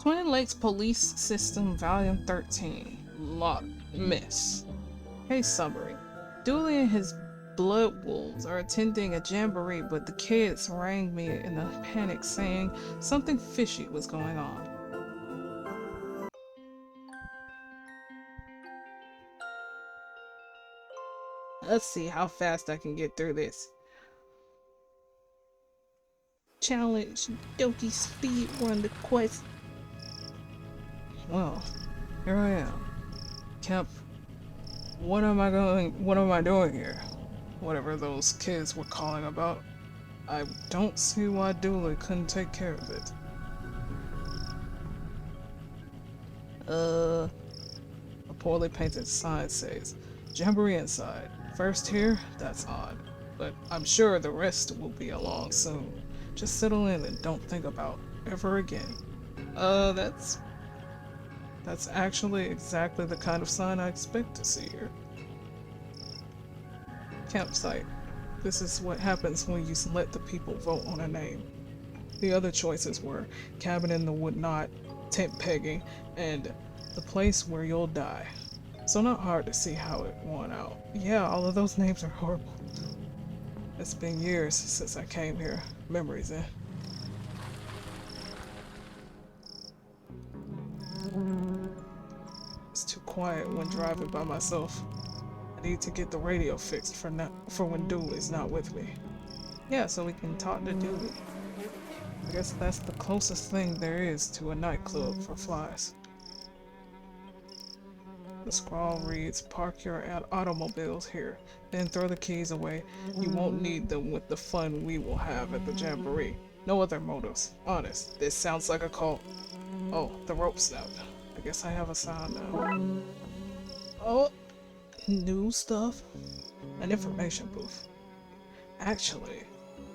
Twin Lakes Police System Volume 13. Lock. Miss. Case summary. Dooly and his blood wolves are attending a jamboree, but the kids rang me in a panic saying something fishy was going on. Let's see how fast I can get through this. Challenge Doki speed run the quest. Well, here I am. Kemp, what am I doing here? Whatever those kids were calling about. I don't see why Dooly couldn't take care of it. A poorly painted sign says, Jamboree inside. First here? That's odd. But I'm sure the rest will be along soon. Just settle in and don't think about ever again. That's actually exactly the kind of sign I expect to see here. Campsite. This is what happens when you let the people vote on a name. The other choices were cabin in the wood knot, tent pegging, and the place where you'll die. So not hard to see how it won out. Yeah, all of those names are horrible. It's been years since I came here. Memories, eh? It's too quiet when driving by myself. I need to get the radio fixed for when Dooly's not with me. Yeah, so we can talk to Dooly. I guess that's the closest thing there is to a nightclub for flies. The scrawl reads, park your automobiles here, then throw the keys away. You won't need them with the fun we will have at the jamboree. No other motives. Honest, this sounds like a cult. Oh, the rope snapped. I guess I have a sound now. Oh, new stuff? An information booth. Actually,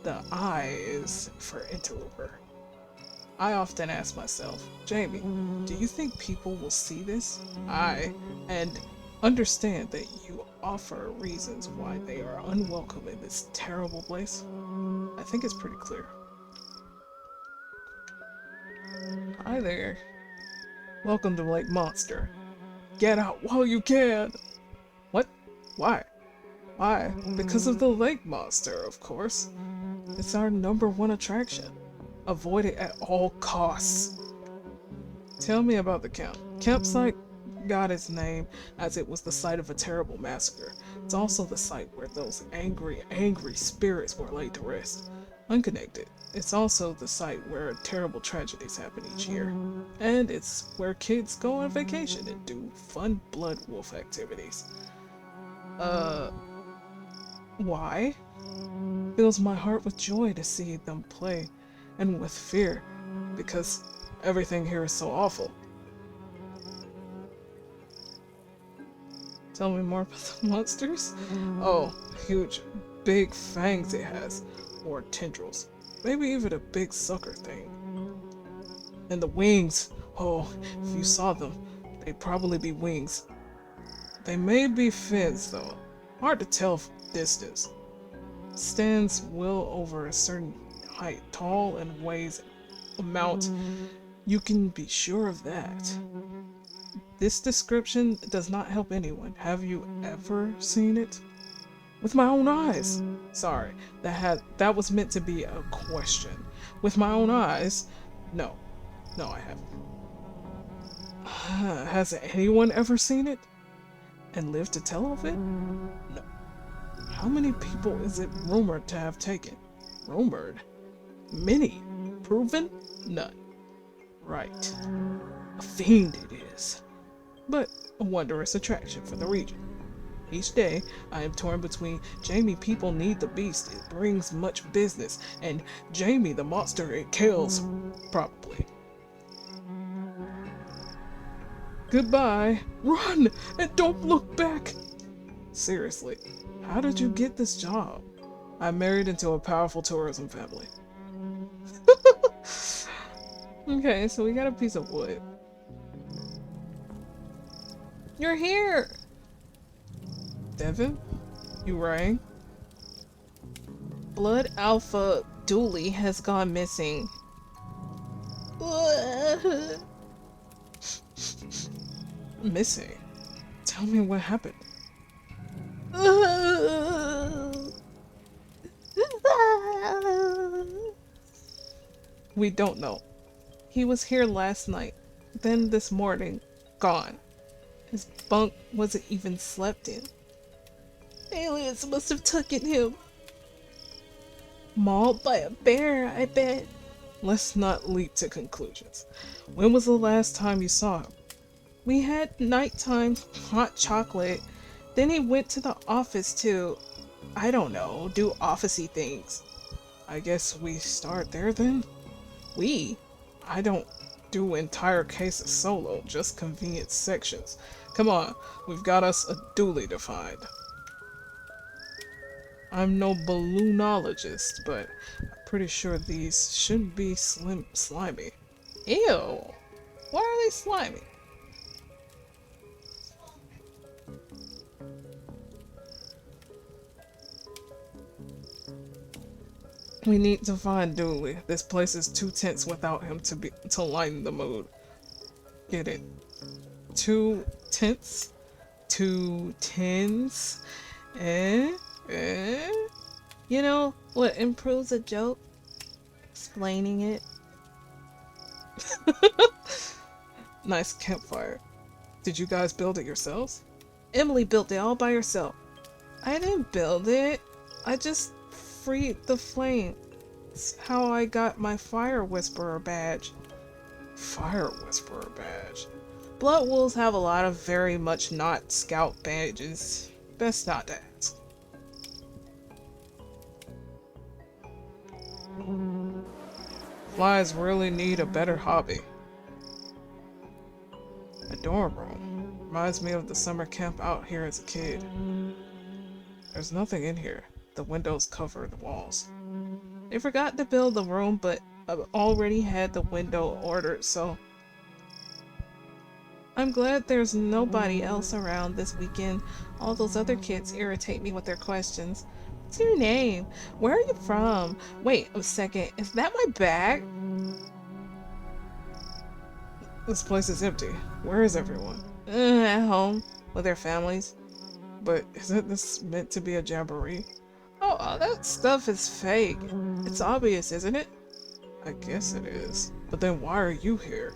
the I is for interloper. I often ask myself, Jamie, do you think people will see this? And understand that you offer reasons why they are unwelcome in this terrible place? I think it's pretty clear. Hi there. Welcome to Lake Monster. Get out while you can! What? Why? Why? Because of the lake monster, of course. It's our #1 attraction. Avoid it at all costs. Tell me about the camp. Campsite got its name as it was the site of a terrible massacre. It's also the site where those angry spirits were laid to rest. Unconnected, it's also the site where terrible tragedies happen each year. And it's where kids go on vacation and do fun blood wolf activities. Why? Fills my heart with joy to see them play, and with fear, because everything here is so awful. Tell me more about the monsters? Oh, huge, big fangs it has, or tendrils. Maybe even a big sucker thing. And the wings, oh, if you saw them, they'd probably be wings. They may be fins though, hard to tell from distance. Stands well over a certain height, tall and weighs amount. You can be sure of that. This description does not help anyone. Have you ever seen it? With my own eyes. Sorry, that was meant to be a question. With my own eyes? No, I haven't. Has anyone ever seen it? And lived to tell of it? No. How many people is it rumored to have taken? Rumored? Many. Proven? None. Right. A fiend it is. But a wondrous attraction for the region. Each day, I am torn between Jamie people need the beast, it brings much business, and Jamie the monster it kills, probably. Goodbye. Run! And don't look back! Seriously, how did you get this job? I married into a powerful tourism family. Okay, so we got a piece of wood. You're here! Devin? You rang? Blood Alpha Dooly has gone missing. missing. Tell me what happened. We don't know. He was here last night, then this morning, gone. His bunk wasn't even slept in. Aliens must have taken him. Mauled by a bear, I bet. Let's not leap to conclusions. When was the last time you saw him? We had nighttime hot chocolate. Then he went to the office to, I don't know, do officey things. I guess we start there then? We? I don't do entire cases solo, just convenient sections. Come on, we've got us a Dooely to find. I'm no balloonologist, but I'm pretty sure these shouldn't be slimy. Ew! Why are they slimy? We need to find Dooly. This place is too tense without him to lighten the mood. Get it? Too tense? Too tense? You know what improves a joke? Explaining it. Nice campfire. Did you guys build it yourselves? Emily built it all by herself. I didn't build it. I just freed the flame. It's how I got my Fire Whisperer badge. Fire Whisperer badge? Blood Wolves have a lot of very much not scout badges. Best not to ask. Flies really need a better hobby. A dorm room. Reminds me of the summer camp out here as a kid. There's nothing in here. The windows cover the walls. They forgot to build the room, but I've already had the window ordered, so... I'm glad there's nobody else around this weekend. All those other kids irritate me with their questions. What's your name? Where are you from? Wait a second, is that my bag? This place is empty. Where is everyone? At home, with their families. But isn't this meant to be a jamboree? Oh, that stuff is fake. It's obvious, isn't it? I guess it is. But then why are you here?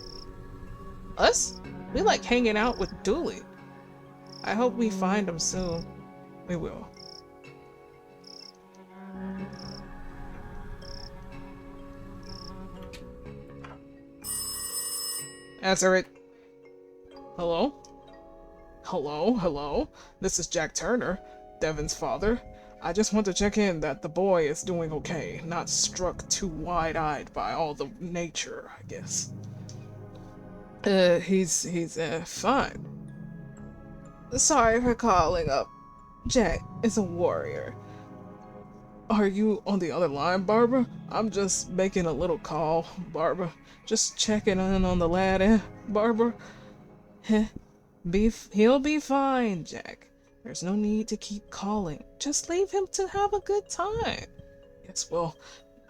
Us? We like hanging out with Dooly. I hope we find him soon. We will. Answer it. Hello? Hello? Hello? This is Jack Turner, Devin's father. I just want to check in that the boy is doing okay, not struck too wide-eyed by all the nature, I guess. He's fine. Sorry for calling up. Jack is a warrior. Are you on the other line, Barbara? I'm just making a little call, Barbara. Just checking in on the lad, Barbara? He'll be fine, Jack. There's no need to keep calling. Just leave him to have a good time. Yes, well,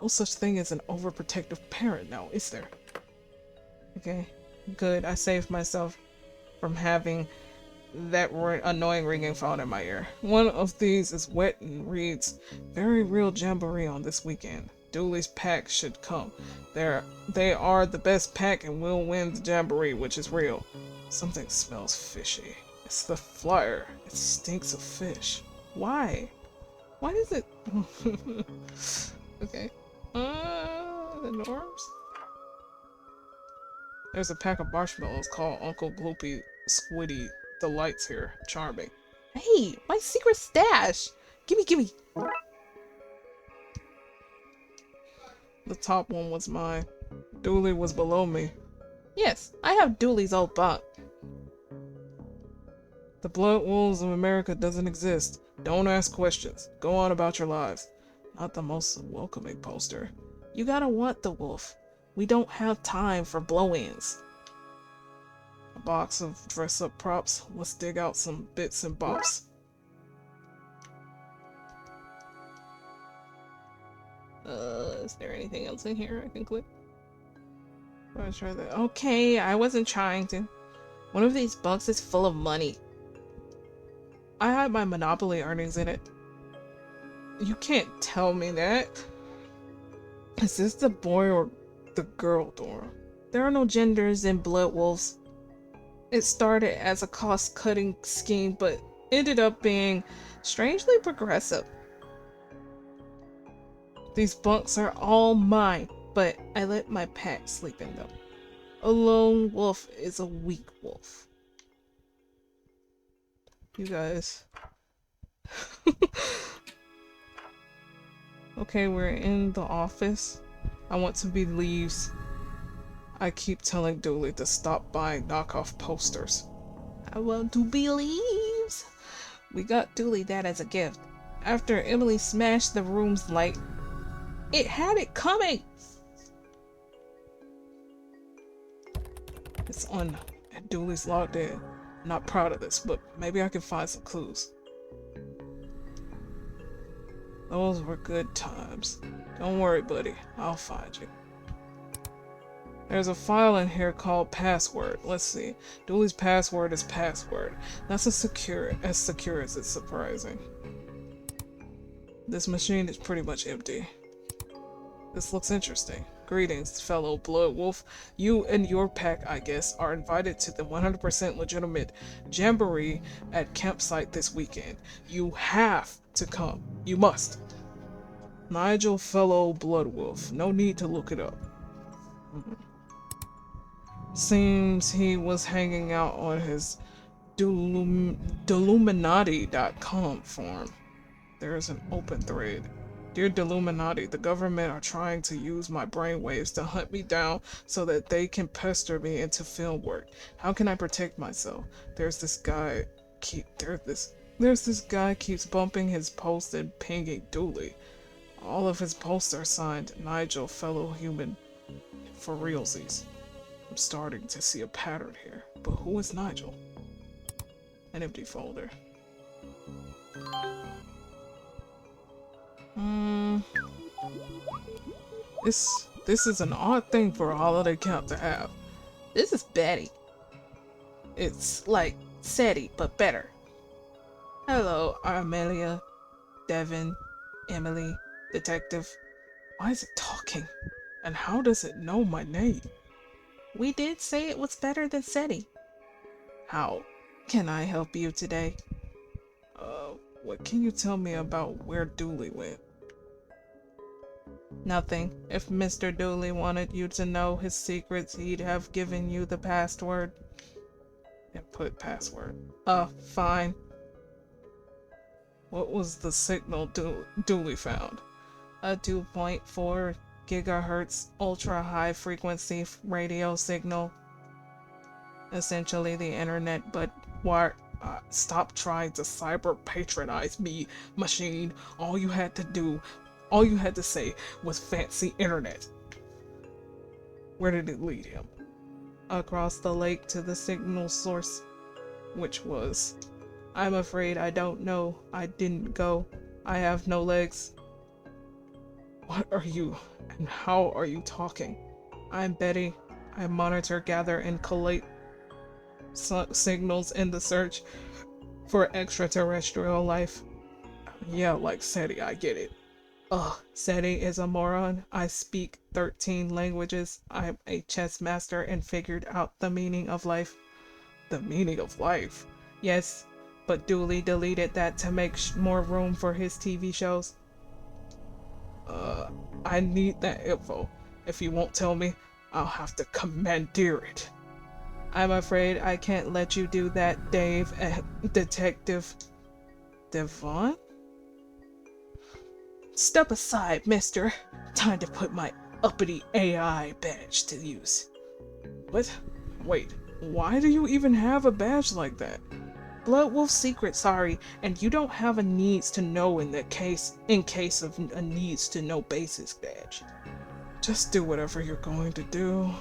no such thing as an overprotective parent now, is there? Okay, good. I saved myself from having that annoying ringing phone in my ear. One of these is wet and reads, "Very real jamboree on this weekend. Dooly's pack should come. They are the best pack and will win the jamboree, which is real." Something smells fishy. It's the flyer. It stinks of fish. Why? Why does it... Okay. The norms? There's a pack of marshmallows called Uncle Gloopy Squiddy Delights here. Charming. Hey, my secret stash! Gimme! The top one was mine. Dooly was below me. Yes, I have Dooly's old bunk. The Blood Wolves of America doesn't exist. Don't ask questions. Go on about your lives. Not the most welcoming poster. You gotta want the wolf. We don't have time for blow-ins. A box of dress-up props. Let's dig out some bits and bobs. Is there anything else in here I can click? I'll try that. Okay, I wasn't trying to. One of these bunks is full of money. I had my Monopoly earnings in it. You can't tell me that. Is this the boy or the girl door? There are no genders in Blood Wolves. It started as a cost-cutting scheme, but ended up being strangely progressive. These bunks are all mine, but I let my pack sleep in them. A lone wolf is a weak wolf. You guys. Okay, we're in the office. I want to be leaves. I keep telling Dooly to stop buying knockoff posters. I want to be leaves. We got Dooly that as a gift. After Emily smashed the room's light, it had it coming! It's on, and Dooly's logged in. I'm not proud of this, but maybe I can find some clues. Those were good times. Don't worry, buddy. I'll find you. There's a file in here called password. Let's see. Dooly's password is password. That's as secure as it's surprising. This machine is pretty much empty. This looks interesting. Greetings, fellow Blood Wolf. You and your pack, I guess, are invited to the 100% legitimate jamboree at campsite this weekend. You have to come. You must. Nigel, fellow Blood Wolf. No need to look it up. Seems he was hanging out on his Deluminati.com forum. There is an open thread. Dear Deluminati, the government are trying to use my brainwaves to hunt me down so that they can pester me into film work. How can I protect myself? There's this guy keeps bumping his post and pinging Dooly. All of his posts are signed Nigel, fellow human, for realsies. I'm starting to see a pattern here, but who is Nigel? An empty folder. This is an odd thing for a holiday camp to have. This is Betty. It's like SETI, but better. Hello, Amelia, Devin, Emily, Detective. Why is it talking? And how does it know my name? We did say it was better than SETI. How can I help you today? What can you tell me about where Dooly went? Nothing. If Mr. Dooly wanted you to know his secrets, he'd have given you the password. Input password. Fine. What was the signal Dooly found? A 2.4 gigahertz ultra high frequency radio signal. Essentially the internet, but what? Stop trying to cyber patronize me, machine. All you had to say was fancy internet. Where did it lead him? Across the lake to the signal source, which was... I'm afraid I don't know. I didn't go. I have no legs. What are you, and how are you talking? I'm Betty. I monitor, gather, and collate signals in the search for extraterrestrial life. Yeah, like SETI, I get it. SETI is a moron. I speak 13 languages. I'm a chess master and figured out the meaning of life. The meaning of life? Yes, but Dooly deleted that to make more room for his TV shows. I need that info. If you won't tell me, I'll have to commandeer it. I'm afraid I can't let you do that, Dave. Detective Devon? Step aside, mister. Time to put my uppity AI badge to use. What? Wait, why do you even have a badge like that? Blood Wolf secret, sorry, and you don't have a needs to know in case of a needs to know basis badge. Just do whatever you're going to do.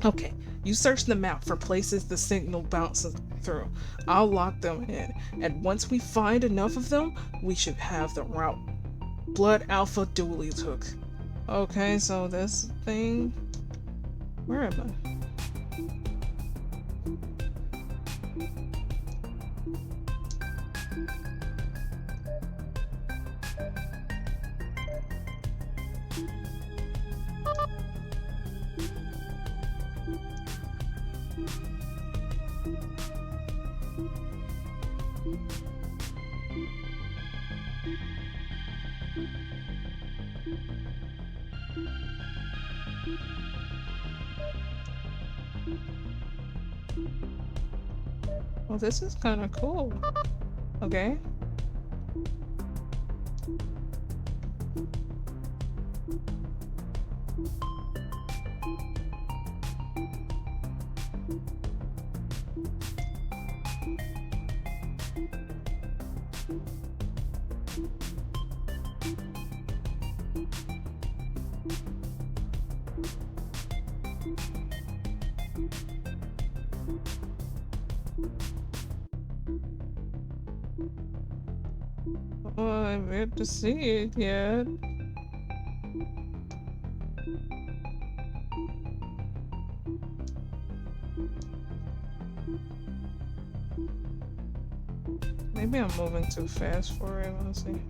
Okay, you search the map for places the signal bounces through. I'll lock them in, and once we find enough of them, we should have the route Blood Alpha Dooly took. Okay, so this thing... Where am I? Well, this is kind of cool. Okay. Oh, I'm yet to see it yet. Maybe I'm moving too fast for it, let's see.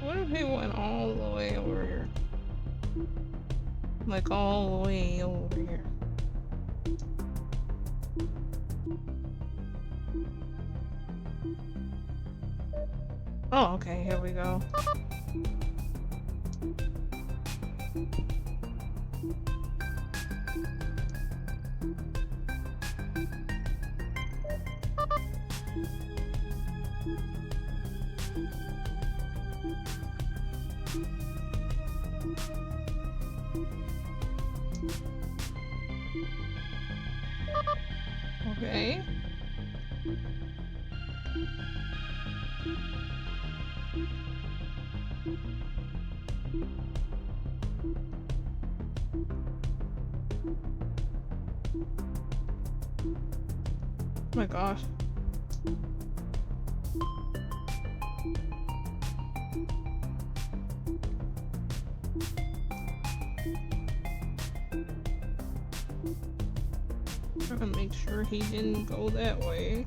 What if he went all the way over here? Like all the way over here. Oh, okay, here we go. Okay. Oh my gosh. Trying to make sure he didn't go that way.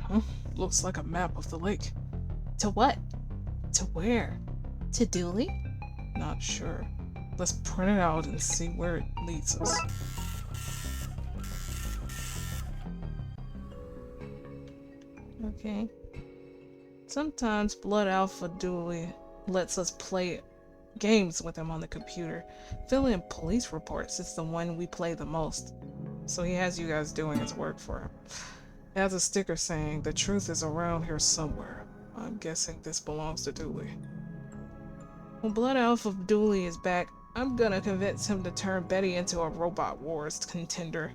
Huh? Looks like a map of the lake. To what? To where? To Dooly? Not sure. Let's print it out and see where it leads us. Okay. Sometimes Blood Alpha Dooly lets us play games with him on the computer. Fill in police reports is the one we play the most. So he has you guys doing his work for him. It has a sticker saying, "The truth is around here somewhere." I'm guessing this belongs to Dooly. When Blood Alpha Dooly is back, I'm gonna convince him to turn Betty into a Robot Wars contender.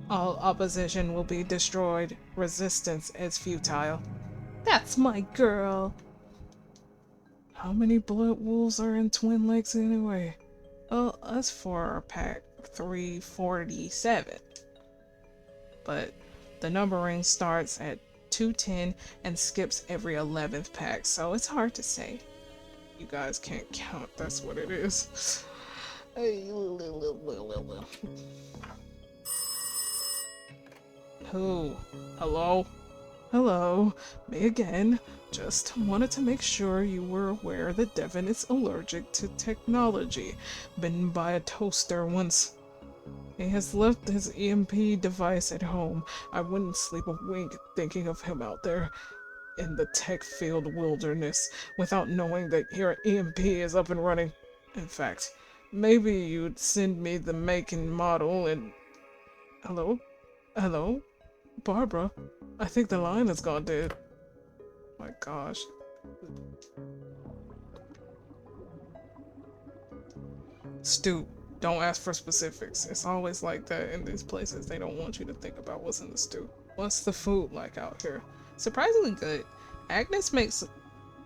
All opposition will be destroyed. Resistance is futile. That's my girl! How many blood wolves are in Twin Lakes anyway? Well, us four are pack 347. But the numbering starts at 210 and skips every 11th pack, so it's hard to say. You guys can't count, that's what it is. Who? Hello? Hello, me again. Just wanted to make sure you were aware that Devin is allergic to technology. Bitten by a toaster once. He has left his EMP device at home. I wouldn't sleep a wink thinking of him out there in the tech-filled wilderness without knowing that your EMP is up and running. In fact, maybe you'd send me the make and model and... Hello? Hello? Barbara? I think the line has gone dead. My gosh. Stu, don't ask for specifics. It's always like that in these places. They don't want you to think about what's in the stew. What's the food like out here? Surprisingly good. Agnes makes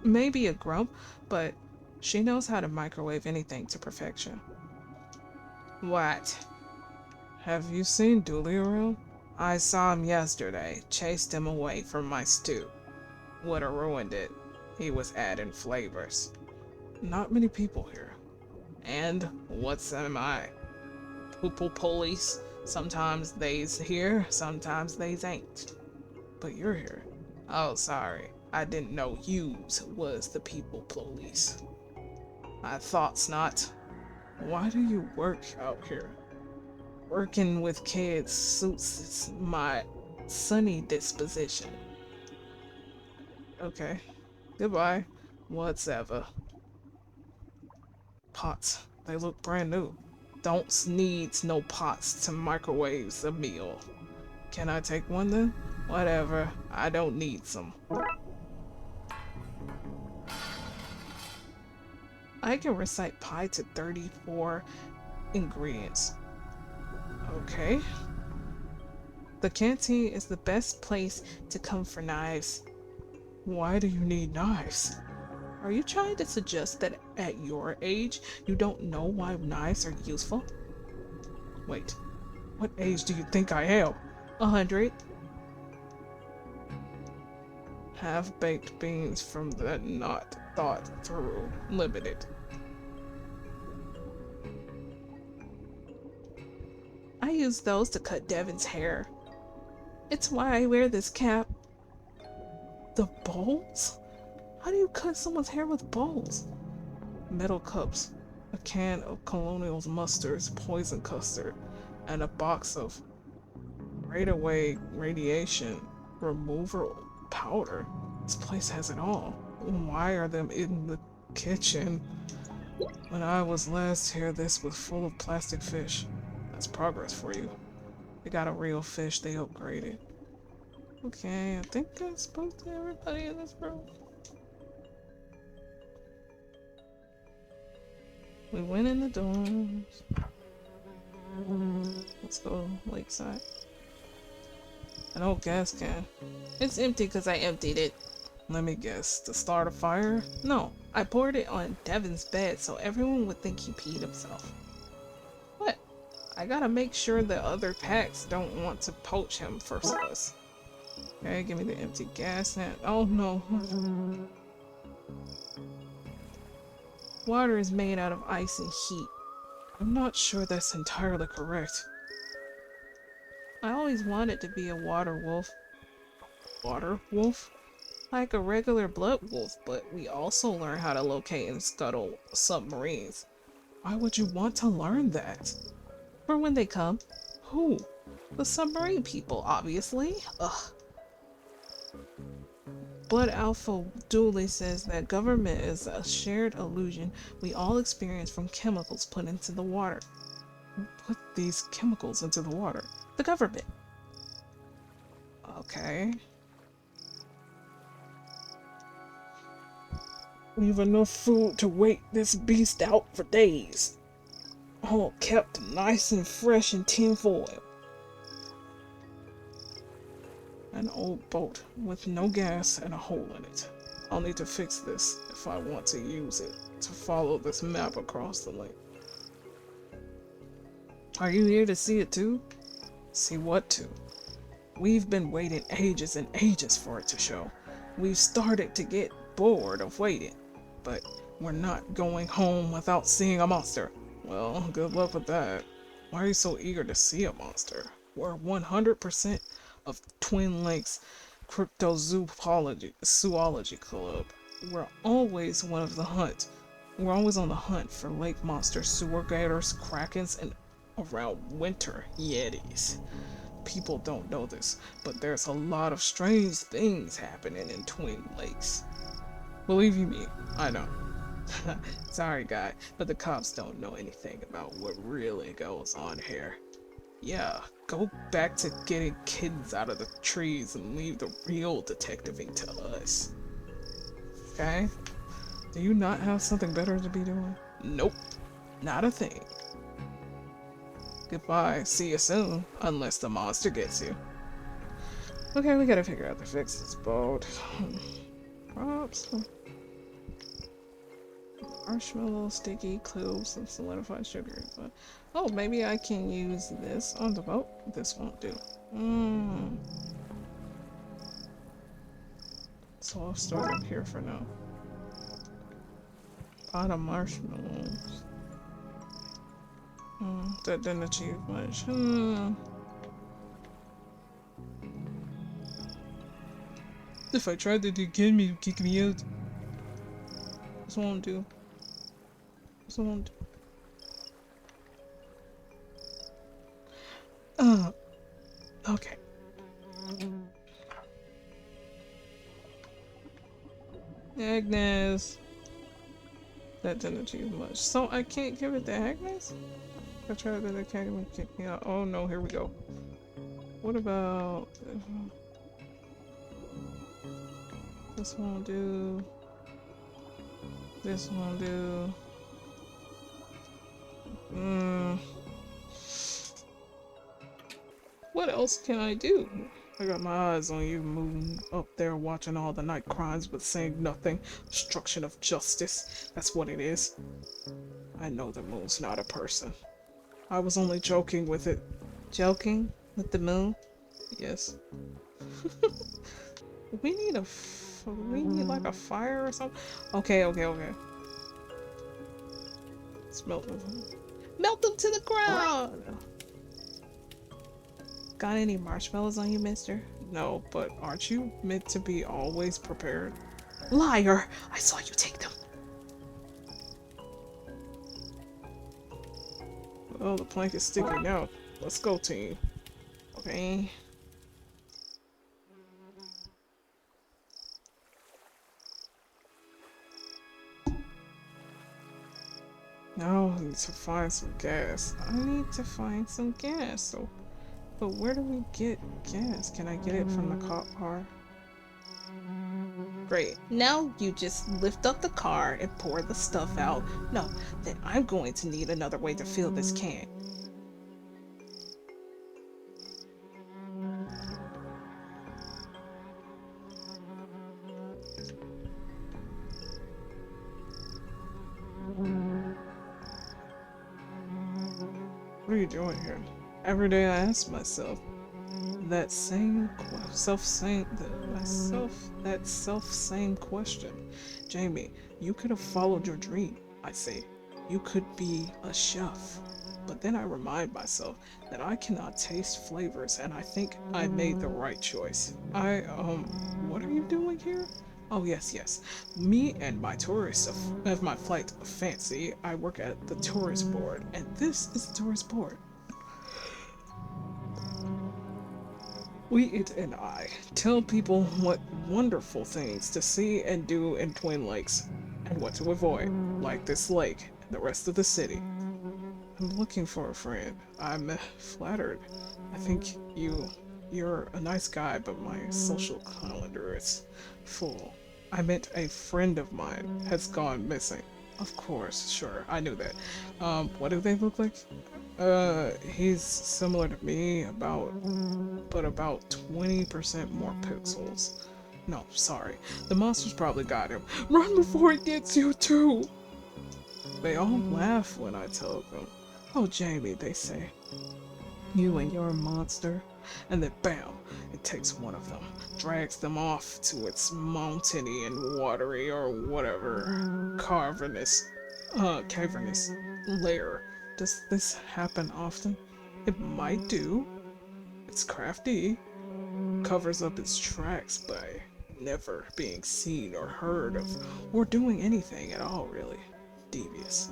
maybe a grump, but she knows how to microwave anything to perfection. What? Have you seen Dooly around? I saw him yesterday. Chased him away from my stew. Would've ruined it. He was adding flavors. Not many people here. And what's am I? Poople police. Sometimes they's here, sometimes they's ain't. But you're here. Oh, sorry. I didn't know yous was the people police. I thought's not. Why do you work out here? Working with kids suits my sunny disposition. Okay. Goodbye. Whatever. Pots. They look brand new. Don't need no pots to microwave a meal. Can I take one then? Whatever. I don't need some. I can recite pie to 34 ingredients. Okay. The canteen is the best place to come for knives. Why do you need knives? Are you trying to suggest that at your age, you don't know why knives are useful? Wait, what age do you think I am? 100. Half-baked beans from the not thought through limited. I use those to cut Devin's hair. It's why I wear this cap. The bowls? How do you cut someone's hair with bowls? Metal cups, a can of Colonial's mustards, poison custard, and a box of right-away radiation removal powder. This place has it all. Why are them in the kitchen? When I was last here, this was full of plastic fish. That's progress for you. They got a real fish they upgraded. Okay, I think I spoke to everybody in this room. We went in the dorms. Let's go lakeside. An old gas can. It's empty because I emptied it. Let me guess, to start a fire? No, I poured it on Devin's bed so everyone would think he peed himself. What? I gotta make sure the other packs don't want to poach him first of us. Okay, give me the empty gas can. Oh no. Water is made out of ice and heat. I'm not sure that's entirely correct. I always wanted to be a water wolf. Water wolf? Like a regular blood wolf, but we also learn how to locate and scuttle submarines. Why would you want to learn that? For when they come. Who? The submarine people, obviously. Ugh. Blood Alpha Dooely says that government is a shared illusion we all experience from chemicals put into the water. Who put these chemicals into the water? The government. Okay. We've enough food to wait this beast out for days. All kept nice and fresh in tin foil. An old boat with no gas and a hole in it. I'll need to fix this if I want to use it to follow this map across the lake. Are you here to see it too? See what too? We've been waiting ages and ages for it to show. We've started to get bored of waiting, but we're not going home without seeing a monster. Well, good luck with that. Why are you so eager to see a monster? We're 100% of Twin Lakes Cryptozoology Club. We're always one of the hunt. We're always on the hunt for lake monsters, sewer gators, krakens, and around winter yetis. People don't know this, but there's a lot of strange things happening in Twin Lakes. Believe you me, I know. Sorry guy, but the cops don't know anything about what really goes on here. Yeah, go back to getting kittens out of the trees and leave the real detectiving to us. Okay? Do you not have something better to be doing? Nope, not a thing. Goodbye, see you soon, unless the monster gets you. Okay, we gotta figure out to fix this boat. Props. Marshmallow, sticky, cloves, and solidified sugar. But oh, maybe I can use this on the boat. This won't do. Mm. So I'll start up here for now. Pot of marshmallows. That didn't achieve much. If I tried it again, you'd kick me out. This won't do. This won't do. Okay. Agnes. That didn't achieve much. So I can't give it to Agnes? I tried that, I can't even kick me out. Oh no, here we go. What about... this won't do. This won't do. What else can I do? I got my eyes on you, Moon, up there watching all the night crimes but saying nothing. Destruction of justice. That's what it is. I know the Moon's not a person. I was only joking with it. Joking? With the Moon? Yes. We need like a fire or something? Okay. Let's melt them. Melt them to the ground! Got any marshmallows on you, mister? No, but aren't you meant to be always prepared? Liar! I saw you take them! Oh, the plank is sticking out. Let's go, team. Okay. Now I need to find some gas. So, but where do we get gas? Can I get it from the car? Great. Now you just lift up the car and pour the stuff out. No, then I'm going to need another way to fill this can. What are you doing here? Every day I ask myself that same question. Jamie, you could have followed your dream, I say. You could be a chef. But then I remind myself that I cannot taste flavors, and I think I made the right choice. What are you doing here? Oh, yes. Me and my my flight of fancy, I work at the tourist board, and this is the tourist board. We and I tell people what wonderful things to see and do in Twin Lakes, and what to avoid, like this lake and the rest of the city. I'm looking for a friend. I'm flattered. I think you're a nice guy, but my social calendar is full. I meant a friend of mine has gone missing. Of course, sure, I knew that. What do they look like? He's similar to me, but about 20% more pixels. No, sorry. The monster's probably got him. Run before he gets you too! They all laugh when I tell them. Oh, Jamie, they say. You and your monster. And then bam, it takes one of them, drags them off to its mountainy and watery or whatever cavernous lair. Does this happen often? It might do. It's crafty. Covers up its tracks by never being seen or heard of, or doing anything at all, really. Devious.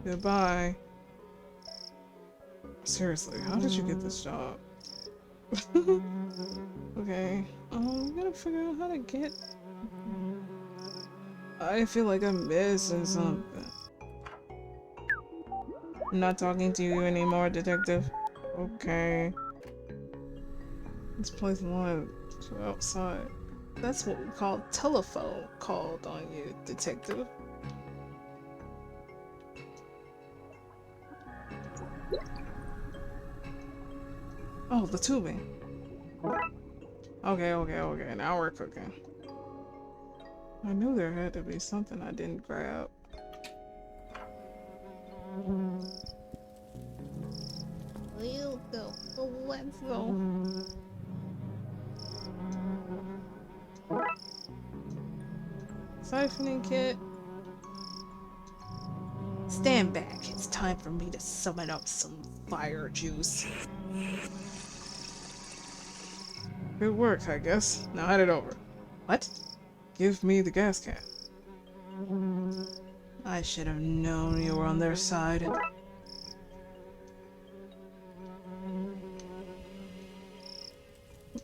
Goodbye. Seriously, how did you get this job? Okay, I'm gonna figure out how to get... I feel like I'm missing something. I'm not talking to you anymore, detective. Okay. This place live outside. That's what we call telephone called on you, detective. Oh, the tubing. Okay, now we're cooking. I knew there had to be something I didn't grab. Let's go. Siphoning kit. Stand back. It's time for me to summon up some fire juice. Good work, I guess. Now hand it over. What? Give me the gas can. I should have known you were on their side.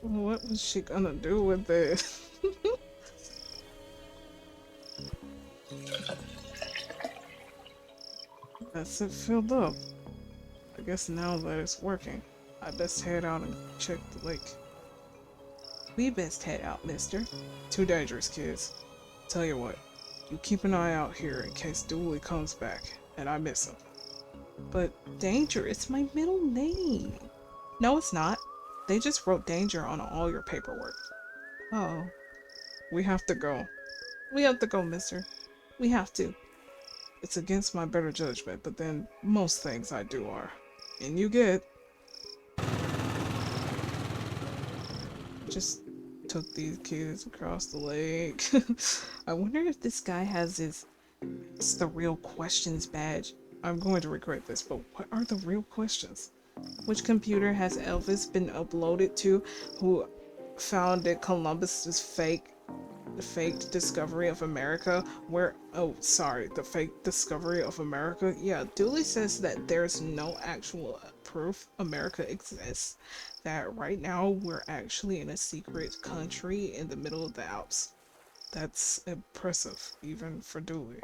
What was she gonna do with it? That's it filled up. I guess now that it's working, I best head out and check the lake. We best head out, mister. Too dangerous, kids. Tell you what, you keep an eye out here in case Dooely comes back and I miss him. But danger, it's my middle name. No, it's not. They just wrote danger on all your paperwork. Oh. We have to go. We have to go, mister. We have to. It's against my better judgment, but then most things I do are. And you get. Just took these kids across the lake. I wonder if this guy has his It's the Real Questions badge. I'm going to regret this, but what are the real questions? Which computer has Elvis been uploaded to? Who founded Columbus's the fake discovery of America? The fake discovery of America? Yeah, Dooly says that there's no actual proof America exists. That right now we're actually in a secret country in the middle of the Alps. That's impressive, even for Dooly.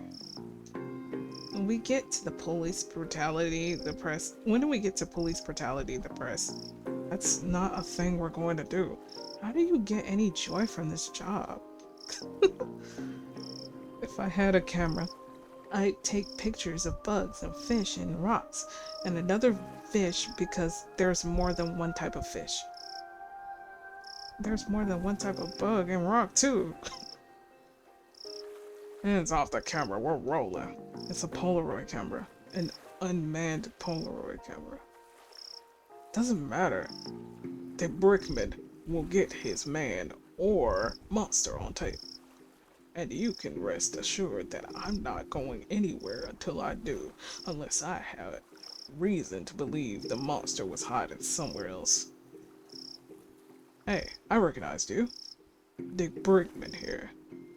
When we get to the police brutality, the press. When do we get to police brutality, the press? That's not a thing we're going to do. How do you get any joy from this job? If I had a camera, I'd take pictures of bugs and fish and rocks and another fish because there's more than one type of fish. There's more than one type of bug and rock, too. Hands off the camera, we're rolling. It's a Polaroid camera. An unmanned Polaroid camera. Doesn't matter. The Brickman will get his man or monster on tape. And you can rest assured that I'm not going anywhere until I do, unless I have reason to believe the monster was hiding somewhere else. Hey, I recognized you. Dick Brickman here,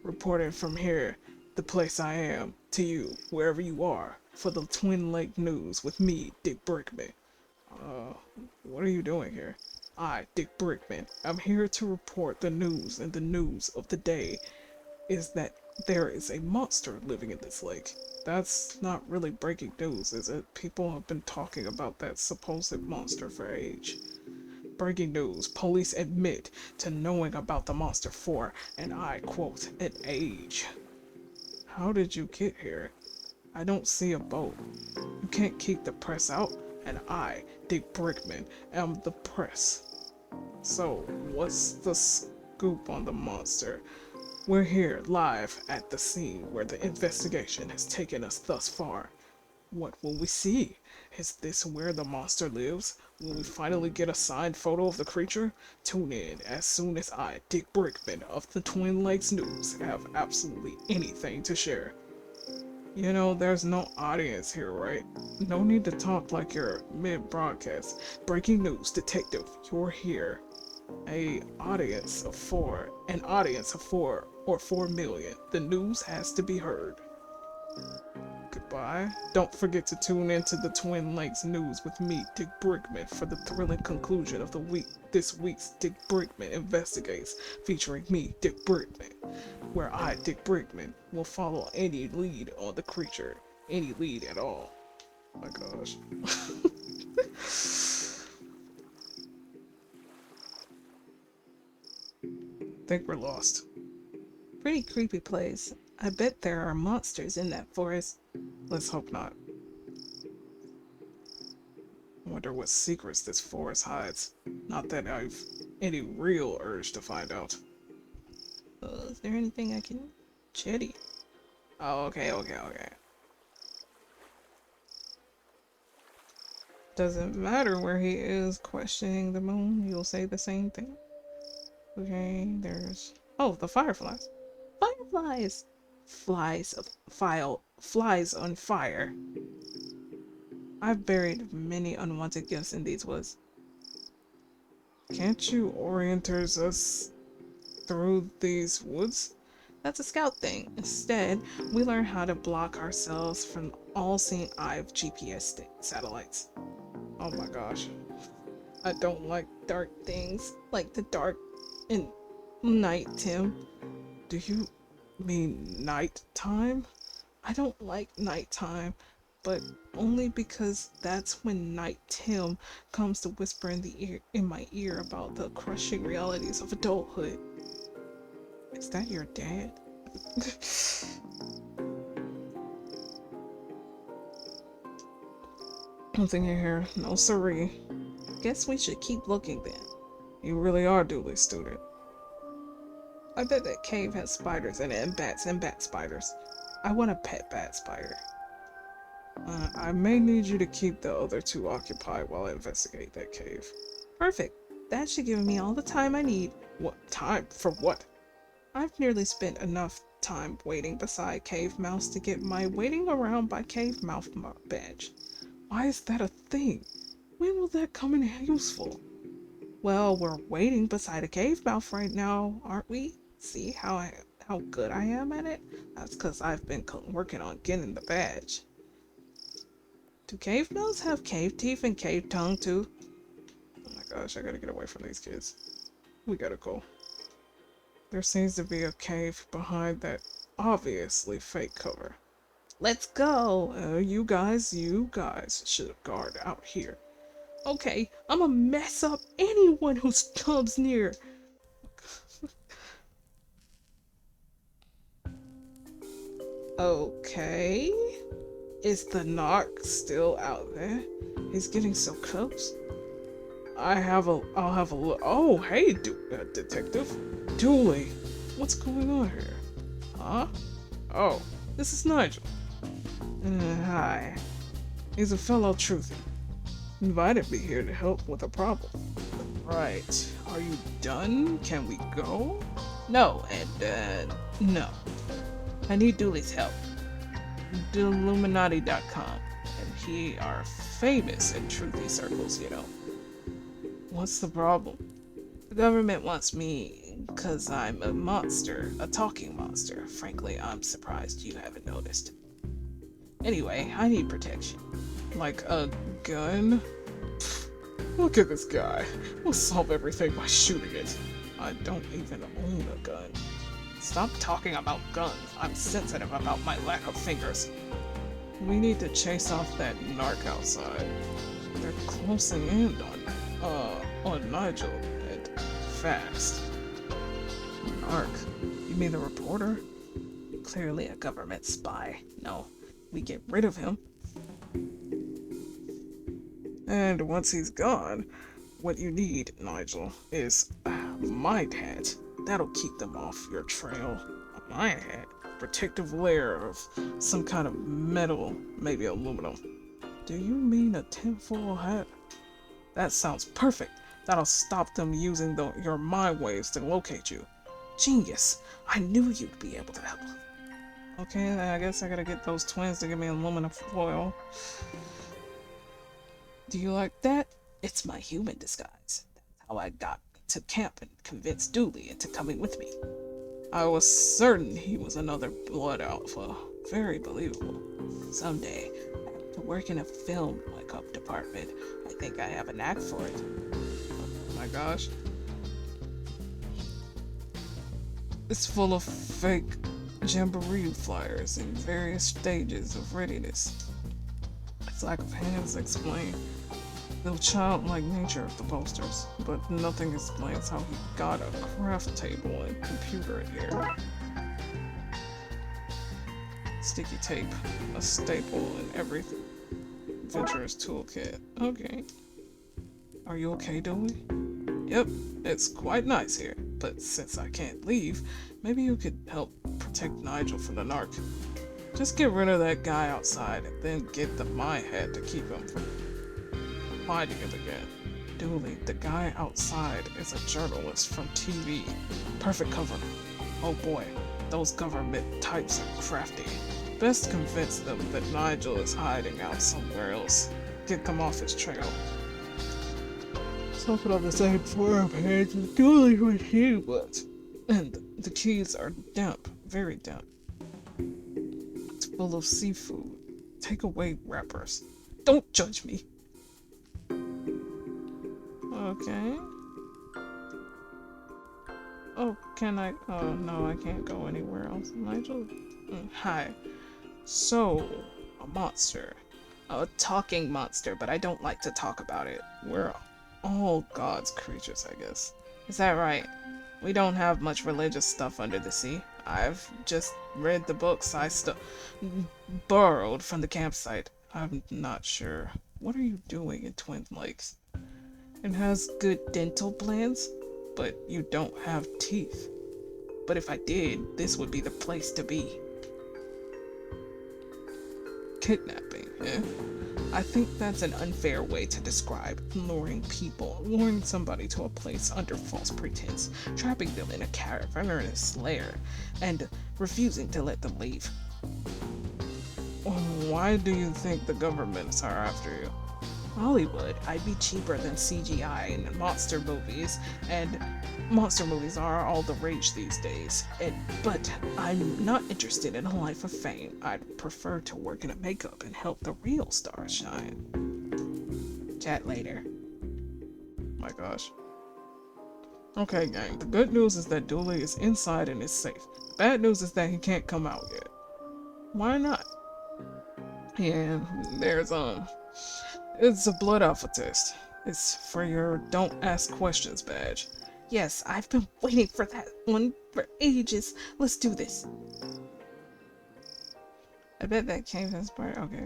reporting from here, the place I am, to you, wherever you are, for the Twin Lake News with me, Dick Brickman. What are you doing here? I, Dick Brickman, am here to report the news, and the news of the day is that there is a monster living in this lake. That's not really breaking news, is it? People have been talking about that supposed monster for age. Breaking news, police admit to knowing about the monster for, and I quote, an age. How did you get here? I don't see a boat. You can't keep the press out, and I, Dick Brickman, am the press. So, what's the scoop on the monster? We're here, live, at the scene where the investigation has taken us thus far. What will we see? Is this where the monster lives? Will we finally get a signed photo of the creature? Tune in as soon as I, Dick Brickman of the Twin Lakes News, have absolutely anything to share. You know, there's no audience here, right? No need to talk like you're mid-broadcast. Breaking news, detective, you're here. An audience of 4 or 4 million. The news has to be heard. Goodbye. Don't forget to tune into the Twin Lakes News with me, Dick Brickman, for the thrilling conclusion of the week. This week's Dick Brickman Investigates, featuring me, Dick Brickman, where I, Dick Brickman, will follow any lead on the creature. Any lead at all. Oh my gosh. Think we're lost. Pretty creepy place. I bet there are monsters in that forest. Let's hope not. I wonder what secrets this forest hides. Not that I've any real urge to find out. Is there anything I can... Chetty. Oh, okay. Doesn't matter where he is questioning the moon, you'll say the same thing. Okay, there's. Oh, the fireflies. Fireflies! Flies on fire. I've buried many unwanted gifts in these woods. Can't you orienters us through these woods? That's a scout thing. Instead, we learn how to block ourselves from all-seeing eye of GPS satellites. Oh my gosh. I don't like dark things. Like the dark and night, Tim. Do you mean nighttime? I don't like nighttime, but only because that's when Night Tim comes to whisper in my ear about the crushing realities of adulthood. Is that your dad? Nothing in here. No siree. Guess we should keep looking then. You really are Dooly, student. I bet that cave has spiders in it and bat spiders. I want a pet bat spider. I may need you to keep the other two occupied while I investigate that cave. Perfect. That should give me all the time I need. What time? For what? I've nearly spent enough time waiting beside Cave Mouse to get my waiting around by Cave Mouth badge. Why is that a thing? When will that come in useful? Well, we're waiting beside a cave mouth right now, aren't we? See how good I am at it? That's because I've been working on getting the badge. Do cave mouths have cave teeth and cave tongue too? Oh my gosh, I gotta get away from these kids. We gotta go. There seems to be a cave behind that obviously fake cover. Let's go! You guys should guard out here. Okay, I'ma mess up anyone who comes near. Okay. Is the narc still out there? He's getting so close. I'll have a look. Oh, hey, Detective. Dooly. What's going on here? Huh? Oh, this is Nigel. Hi. He's a fellow truthy. Invited me here to help with a problem. Right. Are you done? Can we go? No, and no. I need Dooly's help. Illuminati.com. And he are famous in truthy circles, you know. What's the problem? The government wants me because I'm a monster, a talking monster. Frankly, I'm surprised you haven't noticed. Anyway, I need protection. Like a gun? Pfft, look at this guy. We'll solve everything by shooting it. I don't even own a gun. Stop talking about guns. I'm sensitive about my lack of fingers. We need to chase off that narc outside. They're closing in on Nigel, and fast. Narc? You mean the reporter? Clearly a government spy. No, we get rid of him. And once he's gone, what you need, Nigel, is a mind hat. That'll keep them off your trail. A mind hat. Protective layer of some kind of metal, maybe aluminum. Do you mean a tinfoil hat? That sounds perfect. That'll stop them using your mind waves to locate you. Genius! I knew you'd be able to help. Okay, I guess I gotta get those twins to give me aluminum foil. Do you like that? It's my human disguise. That's how I got to camp and convinced Dooly into coming with me. I was certain he was another blood alpha. Very believable. Someday, I have to work in a film makeup department. I think I have a knack for it. Oh my gosh. It's full of fake jamboree flyers in various stages of readiness. Its lack of hands explain the childlike nature of the posters, but nothing explains how he got a craft table and computer in here. Sticky tape, a staple in every adventurer's toolkit. Okay. Are you okay, Dooly? Yep, it's quite nice here, but since I can't leave, maybe you could help protect Nigel from the narc. Just get rid of that guy outside and then get the my hat to keep him from... Finding it again. Dooly, the guy outside, is a journalist from TV. Perfect cover. Oh boy, those government types are crafty. Best convince them that Nigel is hiding out somewhere else. Get them off his trail. Something on the same forum page as Dooly's machine was. And the keys are damp, very damp. It's full of seafood. Take away wrappers. Don't judge me. Okay. Oh, can I? Oh, no, I can't go anywhere else. Nigel? Hi. So, a monster. A talking monster, but I don't like to talk about it. We're all God's creatures, I guess. Is that right? We don't have much religious stuff under the sea. I've just read the books I borrowed from the campsite. I'm not sure. What are you doing in Twin Lakes? It has good dental plans, but you don't have teeth. But if I did, this would be the place to be. Kidnapping, eh? I think that's an unfair way to describe luring somebody to a place under false pretense, trapping them in a cavernous lair, and refusing to let them leave. Why do you think the governments are after you? Hollywood, I'd be cheaper than CGI in monster movies, and monster movies are all the rage these days. But I'm not interested in a life of fame. I'd prefer to work in a makeup and help the real stars shine. Chat later. My gosh. Okay, gang, the good news is that Dooly is inside and is safe. The bad news is that he can't come out yet. Why not? Yeah, there's it's a blood alpha test. It's for your don't ask questions badge. Yes, I've been waiting for that one for ages. Let's do this. I bet that came from Inspire. Okay.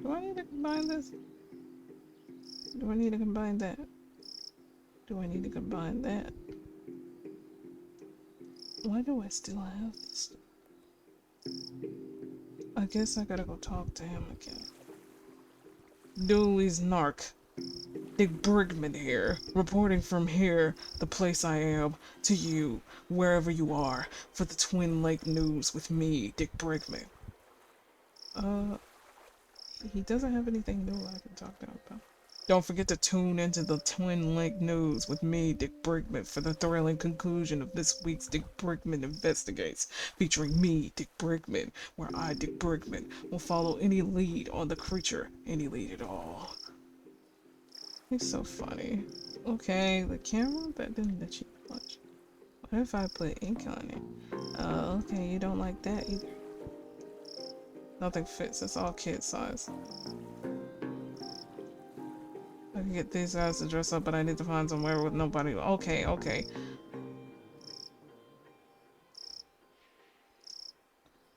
Do I need to combine this? Do I need to combine that? Do I need to combine that? Why do I still have this? I guess I gotta go talk to him again. Dooly's narc. Dick Brickman here, reporting from here, the place I am, to you, wherever you are, for the Twin Lake News with me, Dick Brickman. He doesn't have anything new I can talk to him about. Don't forget to tune into the Twin Lake News with me, Dick Brickman, for the thrilling conclusion of this week's Dick Brickman Investigates, featuring me, Dick Brickman, where I, Dick Brickman, will follow any lead on the creature, any lead at all. He's so funny. Okay, the camera, that didn't achieve much. What if I put ink on it? Oh, okay, you don't like that either. Nothing fits, it's all kid size. I can get these guys to dress up, but I need to find somewhere with nobody. Okay.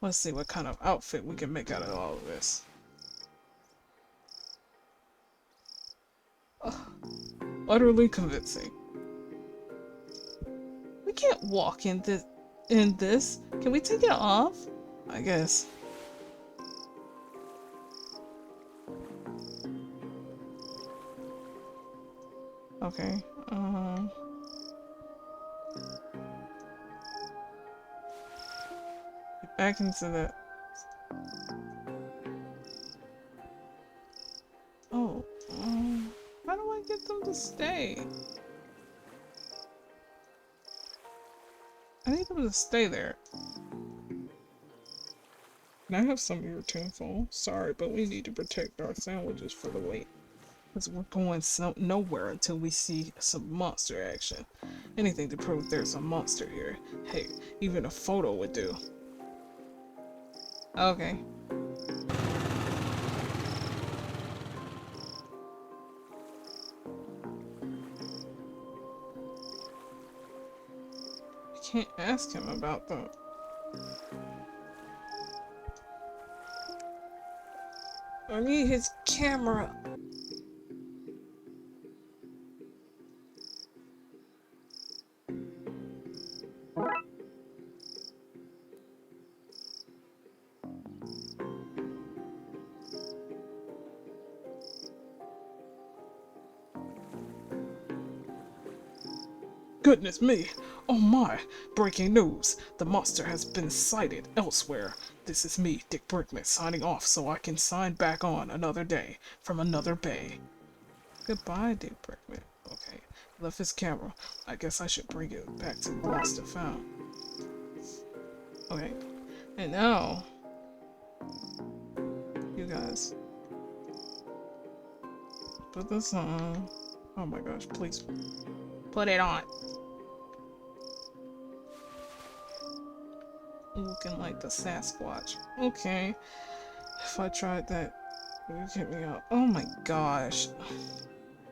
Let's see what kind of outfit we can make out of all of this. Ugh. Utterly convincing. We can't walk in this. Can we take it off? I guess. Okay. Get back into the. Oh. How do I get them to stay? I need them to stay there. Can I have some of your tinfoil? Sorry, but we need to protect our sandwiches for the wait. Because we're going nowhere until we see some monster action. Anything to prove there's a monster here. Hey, even a photo would do. Okay. I can't ask him about that. I need his camera. Goodness me! Oh my! Breaking news! The monster has been sighted elsewhere. This is me, Dick Brickman, signing off so I can sign back on another day from another bay. Goodbye, Dick Brickman. Okay, left his camera. I guess I should bring it back to Lost and Found. Okay, and now, you guys, put this on. Oh my gosh, please put it on. Looking like the Sasquatch. Okay. If I tried that, it would get me out. Oh my gosh.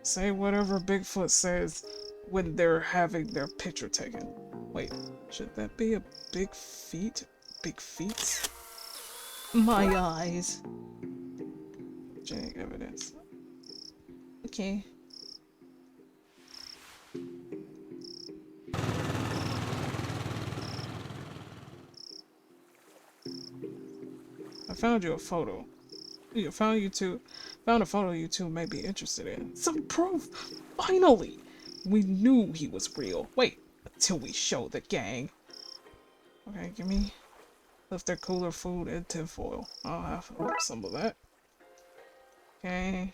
Say whatever Bigfoot says when they're having their picture taken. Wait, should that be a big feet? Big feet? My eyes. Genetic evidence. Okay. I found you a photo. Found a photo you two may be interested in. Some proof! Finally! We knew he was real. Wait, until we show the gang. Okay, give me. Left their cooler food and tinfoil. I'll have some of that. Okay.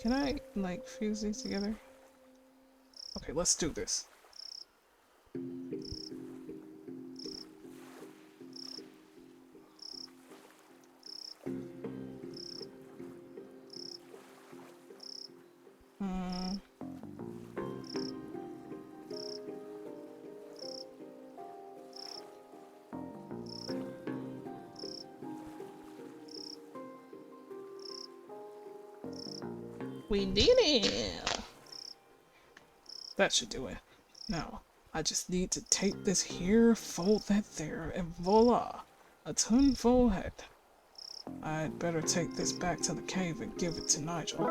Can I, like, fuse these together? Okay, let's do this. We did it! That should do it. Now, I just need to take this here, fold that there, and voila! A tinfoil head. I'd better take this back to the cave and give it to Nigel.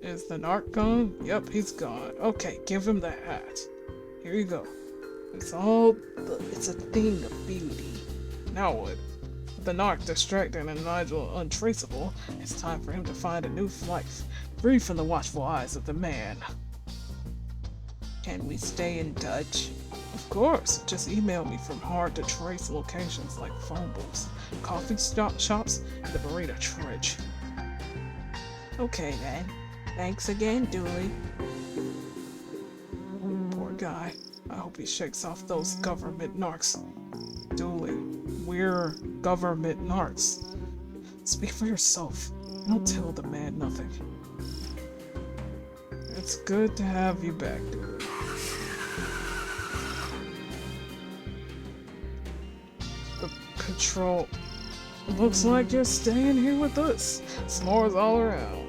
Is the narc gone? Yep, he's gone. Okay, give him the hat. Here you go. It's a thing of beauty. Now what? With the narc distracted and Nigel untraceable, it's time for him to find a new life, free from the watchful eyes of the man. Can we stay in touch? Of course, just email me from hard to trace locations like phone booths, coffee shops, and the Marina Trench. Okay then. Thanks again, Dooly. Poor guy. I hope he shakes off those government narcs. Dooly, we're government narcs. Speak for yourself. Don't tell the man nothing. It's good to have you back, Dooly. The patrol. Looks like you're staying here with us. S'mores all around.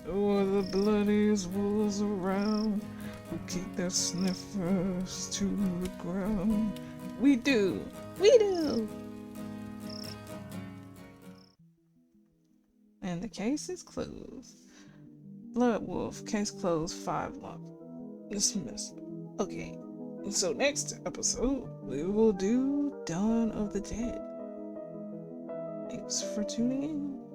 Who are the bloodiest wolves around? Who keep their sniffers to the ground? We do! We do! And the case is closed. Blood Wolf, case closed, 5 lump. Dismissed. Okay, so next episode, we will do Dawn of the Dead. Thanks for tuning in.